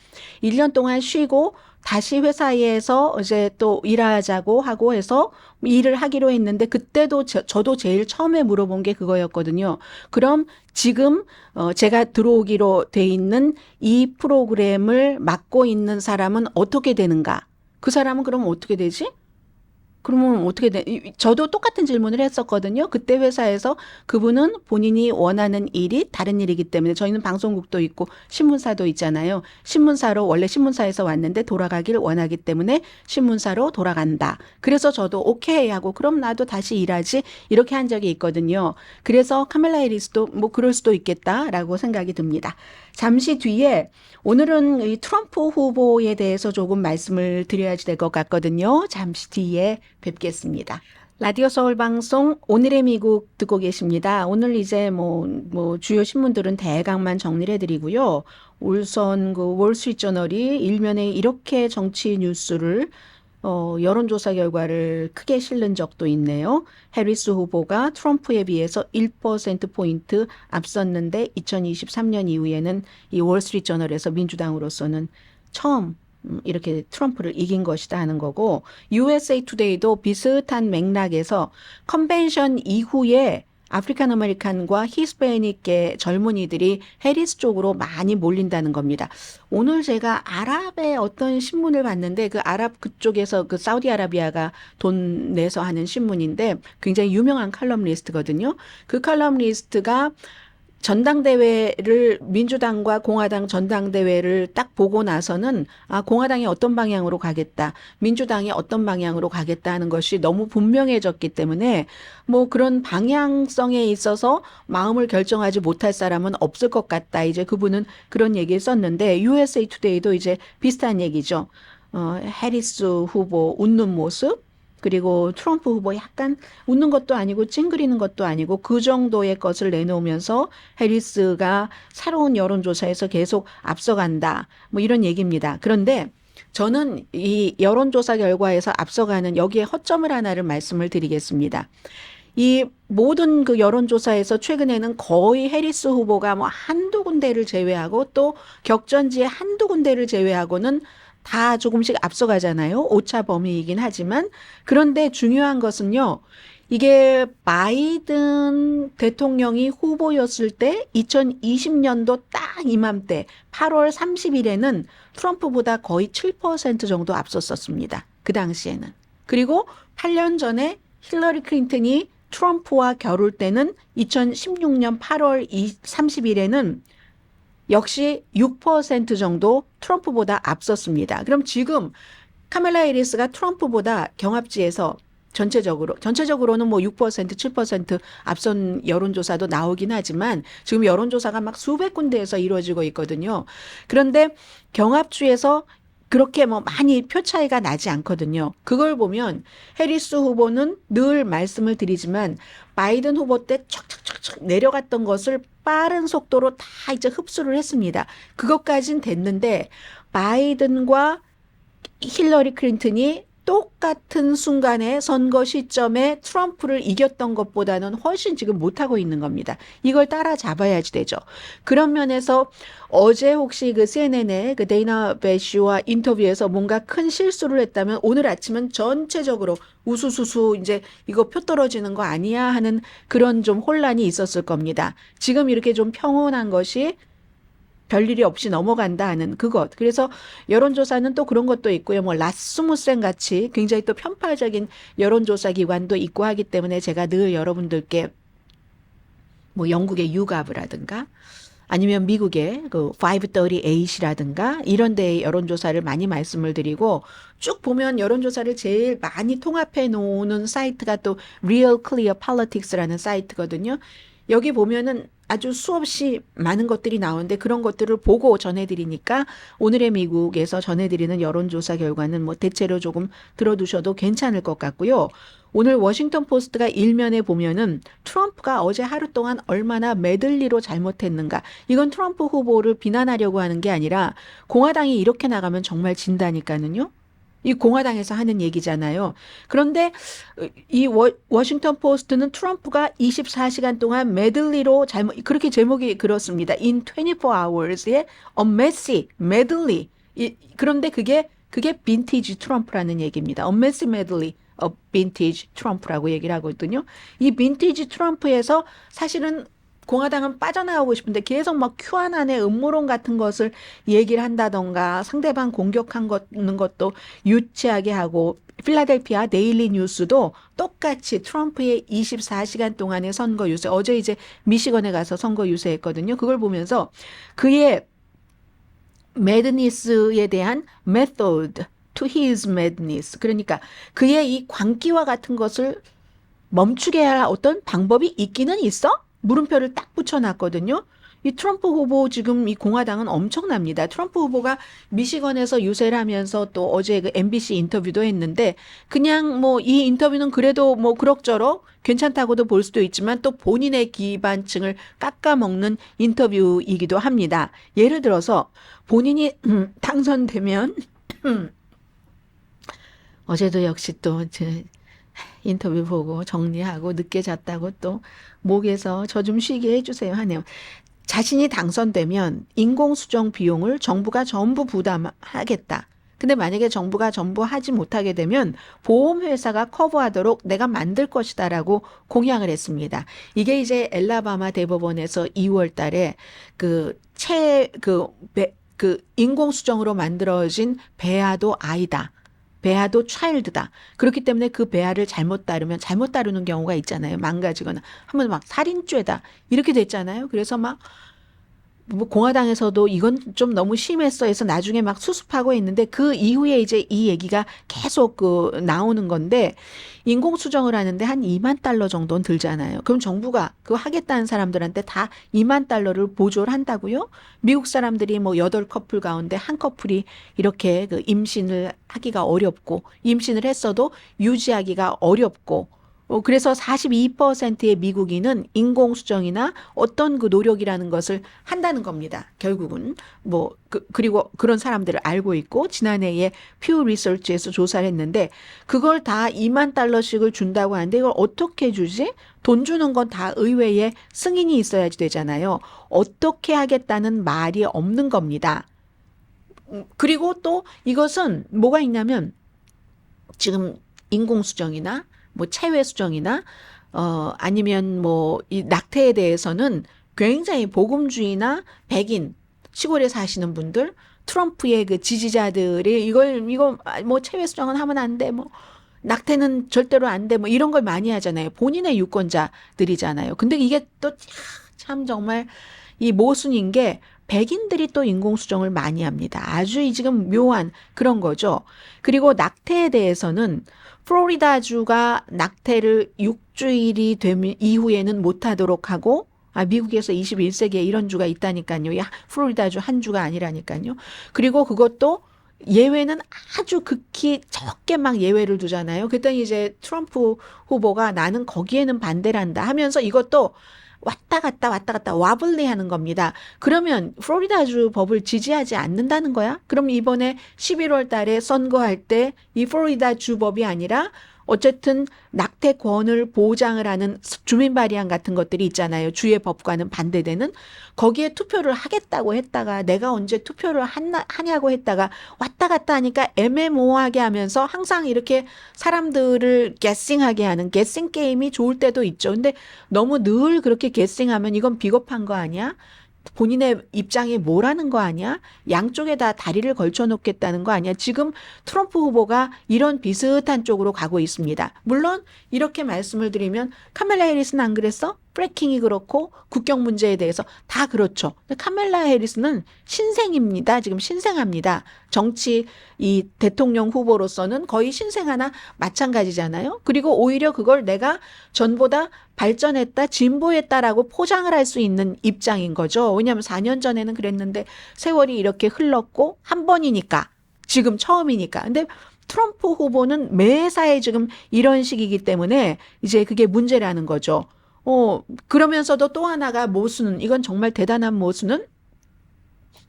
1년 동안 쉬고, 다시 회사에서 이제 또 일하자고 하고 해서 일을 하기로 했는데 그때도 저도 제일 처음에 물어본 게 그거였거든요. 그럼 지금 제가 들어오기로 돼 있는 이 프로그램을 맡고 있는 사람은 어떻게 되는가? 그 사람은 그러면 어떻게 되지? 그러면 어떻게 돼? 저도 똑같은 질문을 했었거든요. 그때 회사에서 그분은 본인이 원하는 일이 다른 일이기 때문에 저희는 방송국도 있고 신문사도 있잖아요. 신문사로 원래 신문사에서 왔는데 돌아가길 원하기 때문에 신문사로 돌아간다. 그래서 저도 오케이 하고 그럼 나도 다시 일하지 이렇게 한 적이 있거든요. 그래서 카멜라 해리스도 뭐 그럴 수도 있겠다라고 생각이 듭니다. 잠시 뒤에 오늘은 이 트럼프 후보에 대해서 조금 말씀을 드려야지 될 것 같거든요. 잠시 뒤에 뵙겠습니다. 라디오 서울 방송 오늘의 미국 듣고 계십니다. 오늘 이제 뭐 주요 신문들은 대강만 정리를 해드리고요. 우선 그 월스트리트저널이 일면에 이렇게 정치 뉴스를 여론조사 결과를 크게 실는 적도 있네요. 해리스 후보가 트럼프에 비해서 1%포인트 앞섰는데 2023년 이후에는 이 월스트리트저널에서 민주당으로서는 처음 이렇게 트럼프를 이긴 것이다 하는 거고 USA 투데이도 비슷한 맥락에서 컨벤션 이후에 아프리칸 아메리칸과 히스패닉계 젊은이들이 해리스 쪽으로 많이 몰린다는 겁니다. 오늘 제가 아랍의 어떤 신문을 봤는데 그 아랍 그쪽에서 그 사우디아라비아가 돈 내서 하는 신문인데 굉장히 유명한 칼럼니스트거든요. 그 칼럼니스트가 전당대회를 민주당과 공화당 전당대회를 딱 보고 나서는 공화당이 어떤 방향으로 가겠다, 민주당이 어떤 방향으로 가겠다 하는 것이 너무 분명해졌기 때문에 뭐 그런 방향성에 있어서 마음을 결정하지 못할 사람은 없을 것 같다. 이제 그분은 그런 얘기를 썼는데 USA 투데이도 이제 비슷한 얘기죠. 해리스 후보 웃는 모습 그리고 트럼프 후보 약간 웃는 것도 아니고 찡그리는 것도 아니고 그 정도의 것을 내놓으면서 해리스가 새로운 여론조사에서 계속 앞서간다. 뭐 이런 얘기입니다. 그런데 저는 이 여론조사 결과에서 앞서가는 여기에 허점을 하나를 말씀을 드리겠습니다. 이 모든 그 여론조사에서 최근에는 거의 해리스 후보가 뭐 한두 군데를 제외하고 또 격전지의 한두 군데를 제외하고는 다 조금씩 앞서가잖아요. 오차 범위이긴 하지만. 그런데 중요한 것은요. 이게 바이든 대통령이 후보였을 때 2020년도 딱 이맘때 8월 30일에는 트럼프보다 거의 7% 정도 앞섰었습니다. 그 당시에는. 그리고 8년 전에 힐러리 클린턴이 트럼프와 겨룰 때는 2016년 8월 30일에는 역시 6% 정도 트럼프보다 앞섰습니다. 그럼 지금 카멜라 해리스가 트럼프보다 경합지에서 전체적으로는 뭐 6%, 7% 앞선 여론조사도 나오긴 하지만 지금 여론조사가 막 수백 군데에서 이루어지고 있거든요. 그런데 경합주에서 그렇게 뭐 많이 표 차이가 나지 않거든요. 그걸 보면 해리스 후보는 늘 말씀을 드리지만 바이든 후보 때 척척척척 내려갔던 것을 빠른 속도로 다 이제 흡수를 했습니다. 그것까진 됐는데 바이든과 힐러리 클린턴이 똑같은 순간에 선거 시점에 트럼프를 이겼던 것보다는 훨씬 지금 못하고 있는 겁니다. 이걸 따라잡아야지 되죠. 그런 면에서 어제 혹시 그 CNN의 그 데이나 베시와 인터뷰에서 뭔가 큰 실수를 했다면 오늘 아침은 전체적으로 우수수수 이제 이거 표 떨어지는 거 아니야 하는 그런 좀 혼란이 있었을 겁니다. 지금 이렇게 좀 평온한 것이 별일이 없이 넘어간다 하는 그것. 그래서 여론조사는 또 그런 것도 있고요. 뭐 라스무센 같이 굉장히 또 편파적인 여론조사 기관도 있고 하기 때문에 제가 늘 여러분들께 뭐 영국의 유가브라든가 아니면 미국의 그 538이라든가 이런 데의 여론조사를 많이 말씀을 드리고 쭉 보면 여론조사를 제일 많이 통합해 놓는 사이트가 또 Real Clear Politics라는 사이트거든요. 여기 보면은 아주 수없이 많은 것들이 나오는데 그런 것들을 보고 전해드리니까 오늘의 미국에서 전해드리는 여론조사 결과는 뭐 대체로 조금 들어두셔도 괜찮을 것 같고요. 오늘 워싱턴 포스트가 일면에 보면은 트럼프가 어제 하루 동안 얼마나 메들리로 잘못했는가. 이건 트럼프 후보를 비난하려고 하는 게 아니라 공화당이 이렇게 나가면 정말 진다니까는요. 이 공화당에서 하는 얘기잖아요. 그런데 이 워싱턴 포스트는 트럼프가 24시간 동안 메들리로 그렇게 제목이 그렇습니다. In 24 hours의 a messy medley. 그런데 그게 빈티지 트럼프라는 얘기입니다. A messy medley of vintage 트럼프라고 얘기를 하거든요. 이 빈티지 트럼프에서 사실은 공화당은 빠져나오고 싶은데 계속 막 QAnon 음모론 같은 것을 얘기를 한다던가 상대방 공격한 것도 유치하게 하고 필라델피아 데일리 뉴스도 똑같이 트럼프의 24시간 동안의 선거 유세 어제 이제 미시건에 가서 선거 유세했거든요. 그걸 보면서 그의 매드니스에 대한 method to his madness 그러니까 그의 이 광기와 같은 것을 멈추게 할 어떤 방법이 있기는 있어? 물음표를 딱 붙여놨거든요. 이 트럼프 후보 지금 이 공화당은 엄청납니다. 트럼프 후보가 미시건에서 유세를 하면서 또 어제 그 MBC 인터뷰도 했는데 그냥 뭐 이 인터뷰는 그래도 뭐 그럭저럭 괜찮다고도 볼 수도 있지만 또 본인의 기반층을 깎아먹는 인터뷰이기도 합니다. 예를 들어서 본인이 당선되면 어제도 역시 또 인터뷰 보고 정리하고 늦게 잤다고 또 목에서 저 좀 쉬게 해주세요 하네요. 자신이 당선되면 인공수정 비용을 정부가 전부 부담하겠다. 근데 만약에 정부가 전부 하지 못하게 되면 보험회사가 커버하도록 내가 만들 것이다라고 공약을 했습니다. 이게 이제 엘라바마 대법원에서 2월 달에 그 인공수정으로 만들어진 배아도 아이다. 배아도 차일드다. 그렇기 때문에 그 배아를 잘못 다루는 경우가 있잖아요. 망가지거나 하면 막 살인죄다. 이렇게 됐잖아요. 그래서 막 뭐 공화당에서도 이건 좀 너무 심했어 해서 나중에 막 수습하고 있는데 그 이후에 이제 이 얘기가 계속 나오는 건데 인공수정을 하는데 한 2만 달러 정도는 들잖아요. 그럼 정부가 그거 하겠다는 사람들한테 다 2만 달러를 보조를 한다고요? 미국 사람들이 뭐 8커플 가운데 한 커플이 이렇게 그 임신을 하기가 어렵고 임신을 했어도 유지하기가 어렵고 그래서 42%의 미국인은 인공수정이나 어떤 그 노력이라는 것을 한다는 겁니다. 결국은 그리고 그런 사람들을 알고 있고 지난해에 퓨 리서치에서 조사를 했는데 그걸 다 2만 달러씩을 준다고 하는데 이걸 어떻게 주지? 돈 주는 건 다 의회에 승인이 있어야지 되잖아요. 어떻게 하겠다는 말이 없는 겁니다. 그리고 또 이것은 뭐가 있냐면 지금 인공수정이나 뭐 체외 수정이나 아니면 뭐 이 낙태에 대해서는 굉장히 복음주의나 백인 시골에 사시는 분들 트럼프의 그 지지자들이 이거 뭐 체외 수정은 하면 안 돼. 뭐 낙태는 절대로 안 돼. 뭐 이런 걸 많이 하잖아요. 본인의 유권자들이잖아요. 근데 이게 또 참 정말 이 모순인 게 백인들이 또 인공수정을 많이 합니다. 아주 지금 묘한 그런 거죠. 그리고 낙태에 대해서는 플로리다주가 낙태를 6주일이 되면 이후에는 못하도록 하고 미국에서 21세기에 이런 주가 있다니까요. 플로리다주 한 주가 아니라니까요. 그리고 그것도 예외는 아주 극히 적게 막 예외를 두잖아요. 그랬더니 이제 트럼프 후보가 나는 거기에는 반대를 한다 하면서 이것도 왔다 갔다 와블리 하는 겁니다. 그러면 플로리다주 법을 지지하지 않는다는 거야? 그럼 이번에 11월 달에 선거할 때 이 플로리다주 법이 아니라 어쨌든 낙태권을 보장을 하는 주민 발의안 같은 것들이 있잖아요. 주의 법과는 반대되는 거기에 투표를 하겠다고 했다가 내가 언제 투표를 하냐고 했다가 왔다 갔다 하니까 애매모호하게 하면서 항상 이렇게 사람들을 게싱하게 하는 게싱 게임이 좋을 때도 있죠. 근데 너무 늘 그렇게 게싱하면 이건 비겁한 거 아니야? 본인의 입장이 뭐라는 거 아니야? 양쪽에다 다리를 걸쳐놓겠다는 거 아니야? 지금 트럼프 후보가 이런 비슷한 쪽으로 가고 있습니다. 물론 이렇게 말씀을 드리면 카멜라 해리스는 안 그랬어? 프래킹이 그렇고 국경 문제에 대해서 다 그렇죠. 근데 카멜라 해리스는 신생입니다. 지금 신생합니다. 정치 이 대통령 후보로서는 거의 신생하나 마찬가지잖아요. 그리고 오히려 그걸 내가 전보다 발전했다, 진보했다라고 포장을 할 수 있는 입장인 거죠. 왜냐하면 4년 전에는 그랬는데 세월이 이렇게 흘렀고 한 번이니까 지금 처음이니까. 근데 트럼프 후보는 매사에 지금 이런 식이기 때문에 이제 그게 문제라는 거죠. 그러면서도 또 하나가 모순은, 이건 정말 대단한 모순은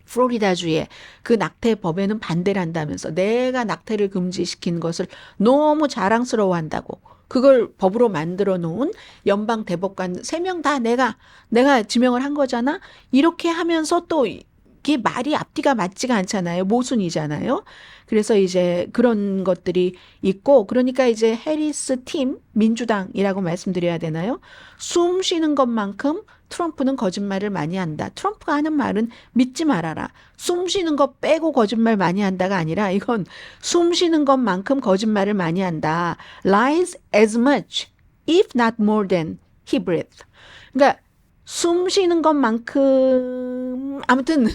플로리다주의 그 낙태 법에는 반대를 한다면서 내가 낙태를 금지시킨 것을 너무 자랑스러워 한다고. 그걸 법으로 만들어 놓은 연방 대법관 3명 다 내가 지명을 한 거잖아. 이렇게 하면서 또 이게 말이 앞뒤가 맞지가 않잖아요. 모순이잖아요. 그래서 이제 그런 것들이 있고, 그러니까 이제 해리스 팀 민주당이라고 말씀드려야 되나요? 숨 쉬는 것만큼 트럼프는 거짓말을 많이 한다. 트럼프가 하는 말은 믿지 말아라. 숨 쉬는 것 빼고 거짓말 많이 한다가 아니라 이건 숨 쉬는 것만큼 거짓말을 많이 한다. Lies as much, if not more than he breathes. 그러니까 숨 쉬는 것만큼 아무튼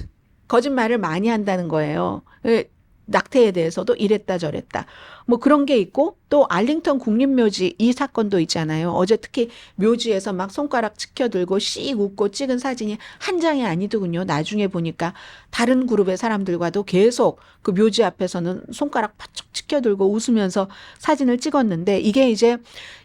거짓말을 많이 한다는 거예요. 낙태에 대해서도 이랬다 저랬다. 뭐 그런 게 있고, 또 알링턴 국립묘지 이 사건도 있잖아요. 어제 특히 묘지에서 막 손가락 치켜들고 씩 웃고 찍은 사진이 한 장이 아니더군요. 나중에 보니까 다른 그룹의 사람들과도 계속 그 묘지 앞에서는 손가락 바짝 치켜들고 웃으면서 사진을 찍었는데, 이게 이제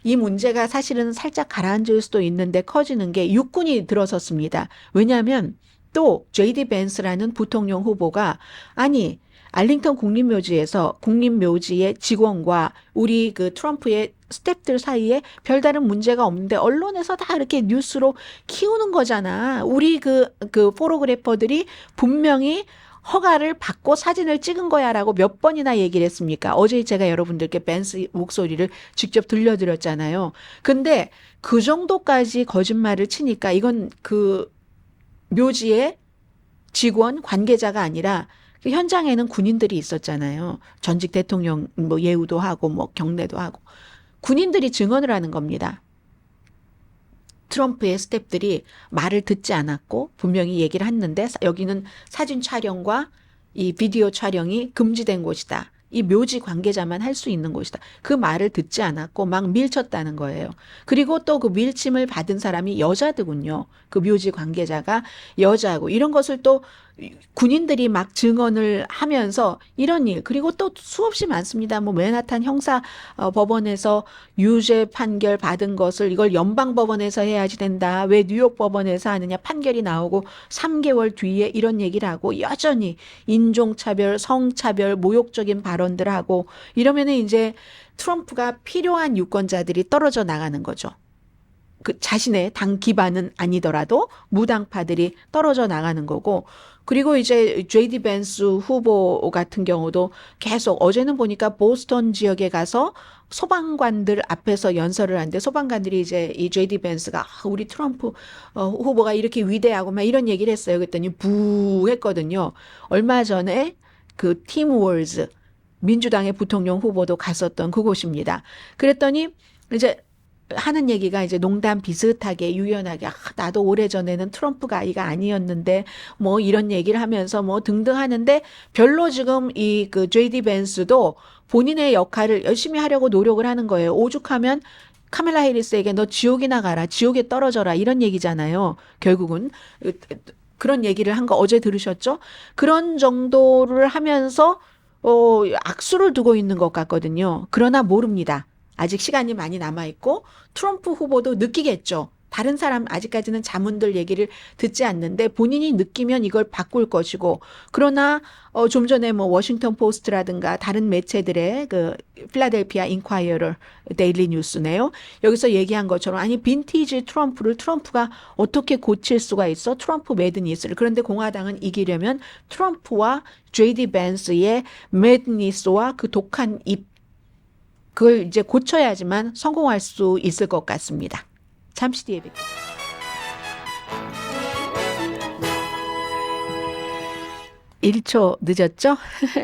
이 문제가 사실은 살짝 가라앉을 수도 있는데 커지는 게 육군이 들어섰습니다. 왜냐하면 또 JD 벤스라는 부통령 후보가 아니 알링턴 국립묘지에서 국립묘지의 직원과 우리 그 트럼프의 스태프들 사이에 별다른 문제가 없는데 언론에서 다 이렇게 뉴스로 키우는 거잖아. 우리 그 포토그래퍼들이 분명히 허가를 받고 사진을 찍은 거야라고 몇 번이나 얘기를 했습니까? 어제 제가 여러분들께 벤스 목소리를 직접 들려드렸잖아요. 근데 그 정도까지 거짓말을 치니까 이건 그 묘지의 직원 관계자가 아니라 그 현장에는 군인들이 있었잖아요. 전직 대통령 뭐 예우도 하고 뭐 경례도 하고 군인들이 증언을 하는 겁니다. 트럼프의 스태프들이 말을 듣지 않았고 분명히 얘기를 했는데 여기는 사진 촬영과 이 비디오 촬영이 금지된 곳이다. 이 묘지 관계자만 할 수 있는 곳이다. 그 말을 듣지 않았고 막 밀쳤다는 거예요. 그리고 또 그 밀침을 받은 사람이 여자더군요. 그 묘지 관계자가 여자고, 이런 것을 또 군인들이 막 증언을 하면서 이런 일, 그리고 또 수없이 많습니다. 뭐 맨하탄 형사 법원에서 유죄 판결 받은 것을 이걸 연방 법원에서 해야지 된다. 왜 뉴욕 법원에서 하느냐, 판결이 나오고 3개월 뒤에 이런 얘기를 하고 여전히 인종차별, 성차별, 모욕적인 발언들을 하고 이러면은 이제 트럼프가 필요한 유권자들이 떨어져 나가는 거죠. 그 자신의 당 기반은 아니더라도 무당파들이 떨어져 나가는 거고, 그리고 이제 JD 벤스 후보 같은 경우도 계속 어제는 보니까 보스턴 지역에 가서 소방관들 앞에서 연설을 하는데 소방관들이 이제 이 JD 벤스가 우리 트럼프 후보가 이렇게 위대하고 막 이런 얘기를 했어요. 그랬더니 부 했거든요. 얼마 전에 그 팀 월즈 민주당의 부통령 후보도 갔었던 그곳입니다. 그랬더니 이제 하는 얘기가 이제 농담 비슷하게 유연하게 나도 오래전에는 트럼프가 아이가 아니었는데 뭐 이런 얘기를 하면서 뭐 등등 하는데 별로 지금 이 그 JD 벤스도 본인의 역할을 열심히 하려고 노력을 하는 거예요. 오죽하면 카멜라 해리스에게 너 지옥이나 가라, 지옥에 떨어져라 이런 얘기잖아요. 결국은 그런 얘기를 한 거 어제 들으셨죠? 그런 정도를 하면서 악수를 두고 있는 것 같거든요. 그러나 모릅니다. 아직 시간이 많이 남아있고 트럼프 후보도 느끼겠죠. 다른 사람 아직까지는 자문들 얘기를 듣지 않는데 본인이 느끼면 이걸 바꿀 것이고 그러나 좀 전에 뭐 워싱턴 포스트라든가 다른 매체들의 그 필라델피아 인콰이어러 데일리 뉴스네요. 여기서 얘기한 것처럼 아니 빈티지 트럼프가 어떻게 고칠 수가 있어? 트럼프 매드니스를. 그런데 공화당은 이기려면 트럼프와 JD 벤스의 매드니스와 그 독한 입 그걸 이제 고쳐야지만 성공할 수 있을 것 같습니다. 잠시 뒤에 뵙겠습니다. 1초 늦었죠?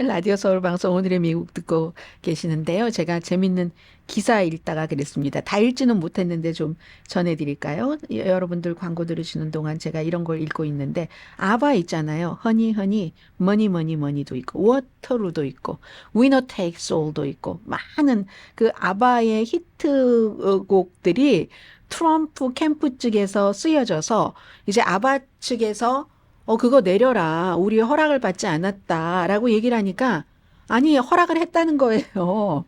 라디오 서울 방송 오늘의 미국 듣고 계시는데요. 제가 재밌는 기사 읽다가 그랬습니다. 다 읽지는 못했는데 좀 전해드릴까요? 여러분들 광고 들으시는 동안 제가 이런 걸 읽고 있는데 아바 있잖아요. 허니 허니 머니 머니 머니도 있고 워터루도 있고 위너 테이크스 올도 있고 많은 그 아바의 히트곡들이 트럼프 캠프 측에서 쓰여져서 이제 아바 측에서 그거 내려라. 우리 허락을 받지 않았다라고 얘기를 하니까 아니 허락을 했다는 거예요.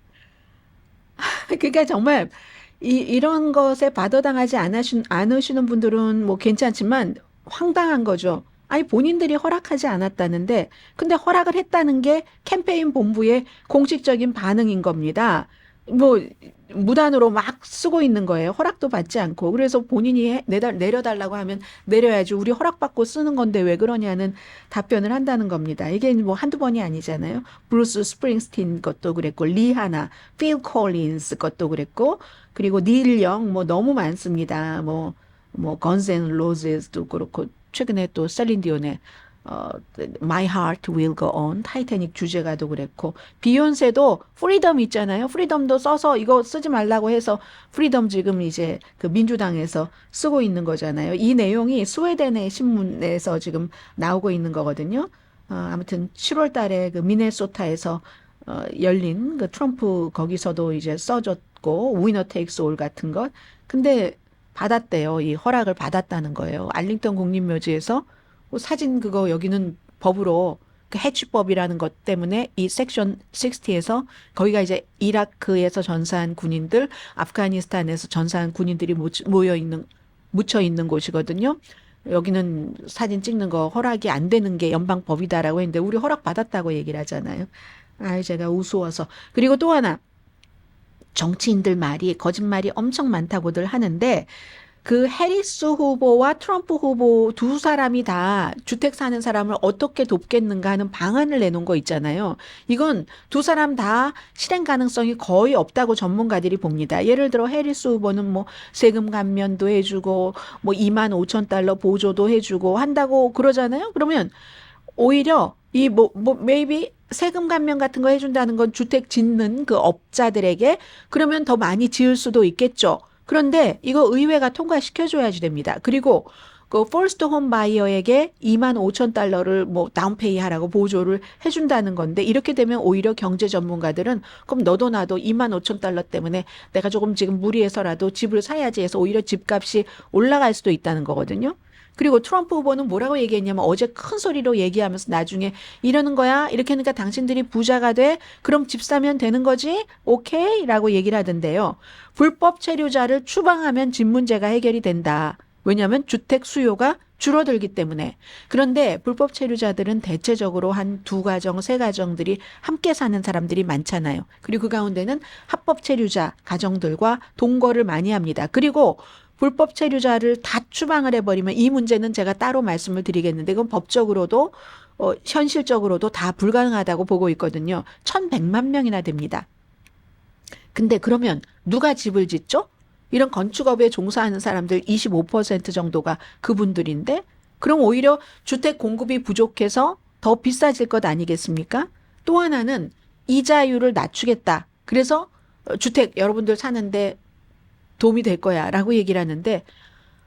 그러니까 정말 이런 것에 받아당하지 않으시는 분들은 뭐 괜찮지만 황당한 거죠. 아니 본인들이 허락하지 않았다는데 근데 허락을 했다는 게 캠페인 본부의 공식적인 반응인 겁니다. 뭐 무단으로 막 쓰고 있는 거예요. 허락도 받지 않고. 그래서 본인이 내려달라고 하면 내려야지. 우리 허락받고 쓰는 건데 왜 그러냐는 답변을 한다는 겁니다. 이게 뭐 한두 번이 아니잖아요. 브루스 스프링스틴 것도 그랬고 리하나, 필 콜린스 것도 그랬고 그리고 닐 영 뭐 너무 많습니다. 뭐 건스 앤 로즈도 그렇고 최근에 또 셀린 디온의 My Heart Will Go On 타이타닉 주제가도 그랬고 비욘세도 프리덤 있잖아요. 프리덤도 써서 이거 쓰지 말라고 해서 프리덤 지금 이제 그 민주당에서 쓰고 있는 거잖아요. 이 내용이 스웨덴의 신문에서 지금 나오고 있는 거거든요. 아무튼 7월 달에 그 미네소타에서 열린 그 트럼프 거기서도 이제 써줬고 위너 테이크스 올 같은 것. 근데 받았대요. 이 허락을 받았다는 거예요. 알링턴 국립묘지에서 사진 그거 여기는 법으로 그 해치법이라는 것 때문에 이 섹션 60에서 거기가 이제 이라크에서 전사한 군인들, 아프가니스탄에서 전사한 군인들이 묻혀 있는 곳이거든요. 여기는 사진 찍는 거 허락이 안 되는 게 연방법이다라고 했는데 우리 허락 받았다고 얘기를 하잖아요. 제가 우스워서. 그리고 또 하나 정치인들 말이 거짓말이 엄청 많다고들 하는데 그 해리스 후보와 트럼프 후보 두 사람이 다 주택 사는 사람을 어떻게 돕겠는가 하는 방안을 내놓은 거 있잖아요. 이건 두 사람 다 실행 가능성이 거의 없다고 전문가들이 봅니다. 예를 들어 해리스 후보는 뭐 세금 감면도 해주고 뭐 2만 5천 달러 보조도 해주고 한다고 그러잖아요. 그러면 오히려 이 maybe 세금 감면 같은 거 해준다는 건 주택 짓는 그 업자들에게 그러면 더 많이 지을 수도 있겠죠. 그런데 이거 의회가 통과시켜줘야지 됩니다. 그리고 그 퍼스트 홈 바이어에게 2만 5천 달러를 뭐 다운페이 하라고 보조를 해준다는 건데 이렇게 되면 오히려 경제 전문가들은 그럼 너도 나도 2만 5천 달러 때문에 내가 조금 지금 무리해서라도 집을 사야지 해서 오히려 집값이 올라갈 수도 있다는 거거든요. 그리고 트럼프 후보는 뭐라고 얘기했냐면 어제 큰 소리로 얘기하면서 나중에 이러는 거야. 이렇게 하니까 당신들이 부자가 돼. 그럼 집 사면 되는 거지? 오케이? 라고 얘기를 하던데요. 불법 체류자를 추방하면 집 문제가 해결이 된다. 왜냐하면 주택 수요가 줄어들기 때문에. 그런데 불법 체류자들은 대체적으로 한 2가정, 3가정들이 함께 사는 사람들이 많잖아요. 그리고 그 가운데는 합법 체류자 가정들과 동거를 많이 합니다. 그리고 불법 체류자를 다 추방을 해버리면 이 문제는 제가 따로 말씀을 드리겠는데 이건 법적으로도 현실적으로도 다 불가능하다고 보고 있거든요. 1,100만 명이나 됩니다. 근데 그러면 누가 집을 짓죠? 이런 건축업에 종사하는 사람들 25% 정도가 그분들인데 그럼 오히려 주택 공급이 부족해서 더 비싸질 것 아니겠습니까? 또 하나는 이자율을 낮추겠다. 그래서 주택 여러분들 사는데 도움이 될 거야 라고 얘기를 하는데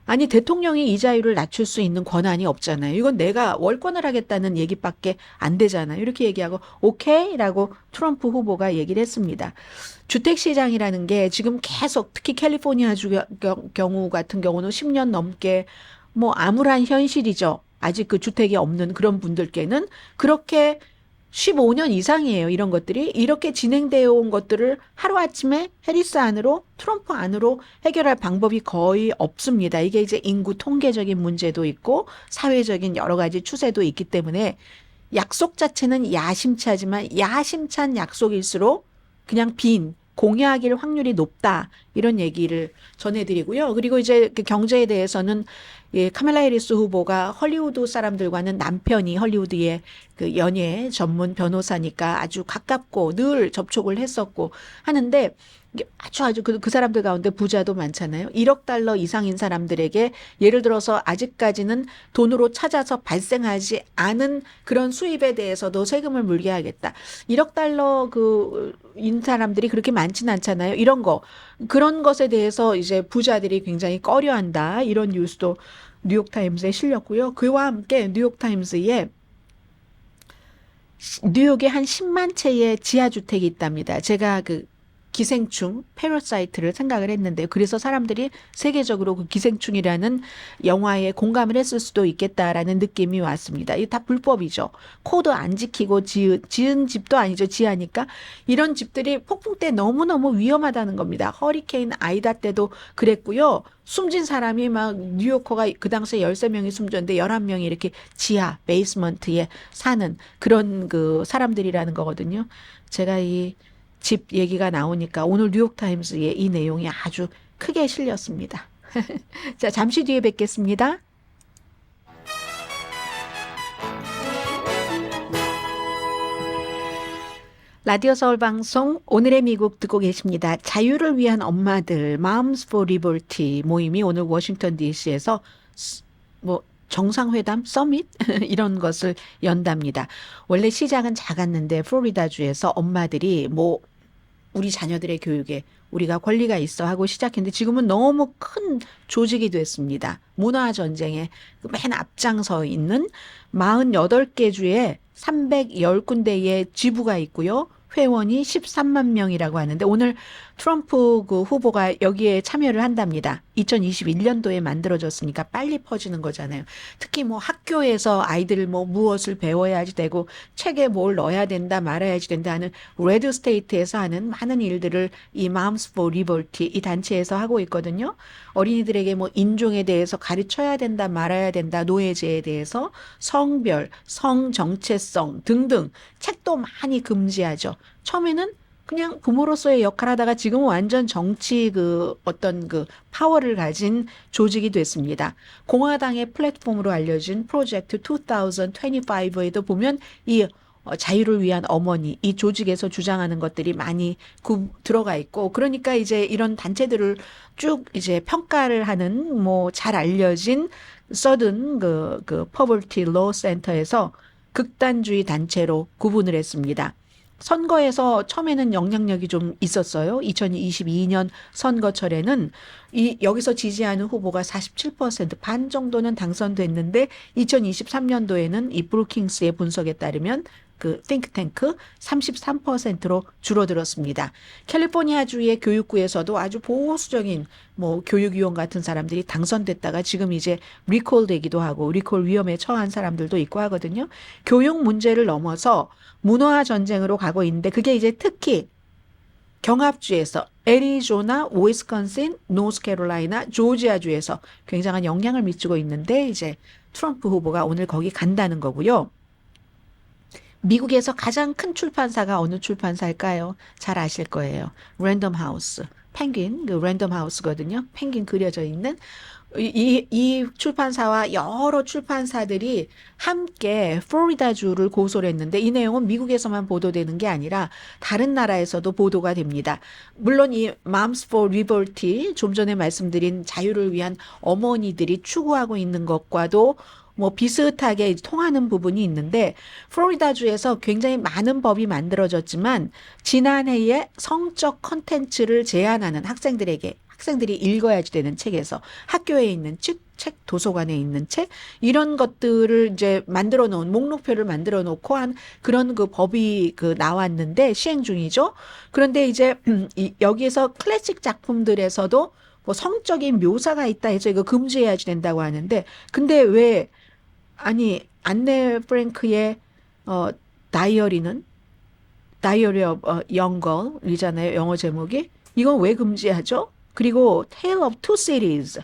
아니 대통령이 이자율을 낮출 수 있는 권한이 없잖아요. 이건 내가 월권을 하겠다는 얘기밖에 안 되잖아요. 이렇게 얘기하고 오케이 라고 트럼프 후보가 얘기를 했습니다. 주택시장이라는 게 지금 계속 특히 캘리포니아주 경우 같은 경우는 10년 넘게 뭐 암울한 현실이죠. 아직 그 주택이 없는 그런 분들께는 그렇게 15년 이상이에요. 이런 것들이. 이렇게 진행되어 온 것들을 하루아침에 해리스 안으로 트럼프 안으로 해결할 방법이 거의 없습니다. 이게 이제 인구 통계적인 문제도 있고 사회적인 여러 가지 추세도 있기 때문에 약속 자체는 야심차지만 야심찬 약속일수록 그냥 빈 공약일 확률이 높다. 이런 얘기를 전해드리고요. 그리고 이제 그 경제에 대해서는 예, 카멜라 해리스 후보가 헐리우드 사람들과는 남편이 헐리우드의 그 연예 전문 변호사니까 아주 가깝고 늘 접촉을 했었고 하는데 이게 아주 그 사람들 가운데 부자도 많잖아요. 1억 달러 이상인 사람들에게 예를 들어서 아직까지는 돈으로 찾아서 발생하지 않은 그런 수입에 대해서도 세금을 물게 하겠다. 1억 달러 인 사람들이 그렇게 많지는 않잖아요. 이런 거 그런 것에 대해서 이제 부자들이 굉장히 꺼려한다. 이런 뉴스도 뉴욕타임스에 실렸고요. 그와 함께 뉴욕타임스에 뉴욕에 한 10만 채의 지하주택이 있답니다. 제가 그 기생충, 패러사이트를 생각을 했는데요. 그래서 사람들이 세계적으로 그 기생충이라는 영화에 공감을 했을 수도 있겠다라는 느낌이 왔습니다. 이게 다 불법이죠. 코드 안 지키고 지은 집도 아니죠. 지하니까. 이런 집들이 폭풍 때 너무너무 위험하다는 겁니다. 허리케인 아이다 때도 그랬고요. 숨진 사람이 막 뉴요커가 그 당시에 13명이 숨졌는데 11명이 이렇게 지하, 베이스먼트에 사는 그런 그 사람들이라는 거거든요. 제가 이 집 얘기가 나오니까 오늘 뉴욕타임스에 이 내용이 아주 크게 실렸습니다. 자, 잠시 뒤에 뵙겠습니다. 라디오 서울 방송 오늘의 미국 듣고 계십니다. 자유를 위한 엄마들 Moms for Liberty 모임이 오늘 워싱턴 DC에서 뭐 정상회담, 서밋 이런 것을 연답니다. 원래 시작은 작았는데 플로리다주에서 엄마들이 뭐 우리 자녀들의 교육에 우리가 권리가 있어 하고 시작했는데 지금은 너무 큰 조직이 됐습니다. 문화 전쟁에 맨 앞장서 있는 48개 주에 310군데의 지부가 있고요. 회원이 13만 명이라고 하는데 오늘 트럼프 그 후보가 여기에 참여를 한답니다. 2021년도에 만들어졌으니까 빨리 퍼지는 거잖아요. 특히 뭐 학교에서 아이들 뭐 무엇을 배워야지 되고 책에 뭘 넣어야 된다 말아야지 된다 하는 레드 스테이트에서 하는 많은 일들을 이 Moms for Liberty 이 단체에서 하고 있거든요. 어린이들에게 뭐 인종에 대해서 가르쳐야 된다 말아야 된다 노예제에 대해서 성별, 성 정체성 등등 책도 많이 금지하죠. 처음에는 그냥 부모로서의 역할 하다가 지금은 완전 정치 그 어떤 그 파워를 가진 조직이 됐습니다. 공화당의 플랫폼으로 알려진 프로젝트 2025에도 보면 이 자유를 위한 어머니 이 조직에서 주장하는 것들이 많이 들어가 있고 그러니까 이제 이런 단체들을 쭉 이제 평가를 하는 뭐 잘 알려진 서든 그 Poverty Law Center에서 극단주의 단체로 구분을 했습니다. 선거에서 처음에는 영향력이 좀 있었어요. 2022년 선거철에는 여기서 지지하는 후보가 47%반 정도는 당선됐는데 2023년도에는 이 브루킹스의 분석에 따르면 그 띵크탱크 33%로 줄어들었습니다. 캘리포니아주의 교육구에서도 아주 보수적인 뭐 교육위원 같은 사람들이 당선됐다가 지금 이제 리콜 되기도 하고 리콜 위험에 처한 사람들도 있고 하거든요. 교육 문제를 넘어서 문화 전쟁으로 가고 있는데 그게 이제 특히 경합주에서 애리조나, 위스콘신, 노스캐롤라이나, 조지아주에서 굉장한 영향을 미치고 있는데 이제 트럼프 후보가 오늘 거기 간다는 거고요. 미국에서 가장 큰 출판사가 어느 출판사일까요? 잘 아실 거예요. 랜덤 하우스. 펭귄, 그 랜덤 하우스거든요. 펭귄 그려져 있는. 이 출판사와 여러 출판사들이 함께 플로리다주를 고소를 했는데 이 내용은 미국에서만 보도되는 게 아니라 다른 나라에서도 보도가 됩니다. 물론 이 Moms for Liberty, 좀 전에 말씀드린 자유를 위한 어머니들이 추구하고 있는 것과도 뭐 비슷하게 통하는 부분이 있는데 플로리다주에서 굉장히 많은 법이 만들어졌지만 지난해에 성적 컨텐츠를 제한하는 학생들이 읽어야지 되는 책에서 학교에 있는 책, 도서관에 있는 책 이런 것들을 이제 만들어 놓은 목록표를 만들어 놓고 한 그런 그 법이 그 나왔는데 시행 중이죠. 그런데 이제 여기에서 클래식 작품들에서도 뭐 성적인 묘사가 있다 해서 이거 금지해야지 된다고 하는데 근데 왜 아니 안네 프랭크의 다이어리 오브 Young Girl이잖아요. 영어 제목이. 이건 왜 금지하죠? 그리고 Tale of Two Cities.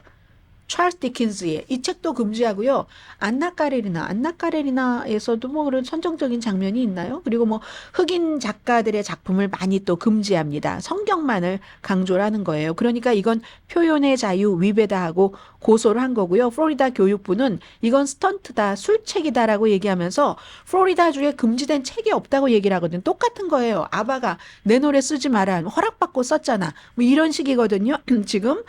찰스 디킨스의 이 책도 금지하고요. 안나 까레리나에서도 뭐 그런 선정적인 장면이 있나요? 그리고 뭐 흑인 작가들의 작품을 많이 또 금지합니다. 성경만을 강조를 하는 거예요. 그러니까 이건 표현의 자유 위배다 하고 고소를 한 거고요. 플로리다 교육부는 이건 스턴트다, 술책이다라고 얘기하면서 플로리다주에 금지된 책이 없다고 얘기를 하거든요. 똑같은 거예요. 아바가 내 노래 쓰지 마라. 허락받고 썼잖아. 뭐 이런 식이거든요. 지금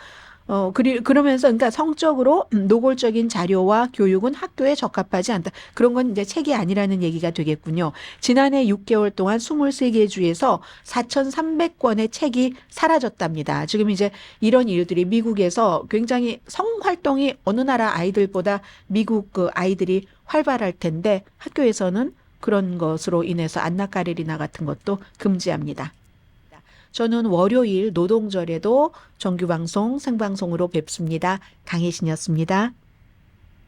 그러면서, 그러니까 성적으로 노골적인 자료와 교육은 학교에 적합하지 않다. 그런 건 이제 책이 아니라는 얘기가 되겠군요. 지난해 6개월 동안 23개 주에서 4,300권의 책이 사라졌답니다. 지금 이제 이런 일들이 미국에서 굉장히 성활동이 어느 나라 아이들보다 미국 그 아이들이 활발할 텐데 학교에서는 그런 것으로 인해서 안나 까레리나 같은 것도 금지합니다. 저는 월요일 노동절에도 정규방송, 생방송으로 뵙습니다. 강혜신이었습니다.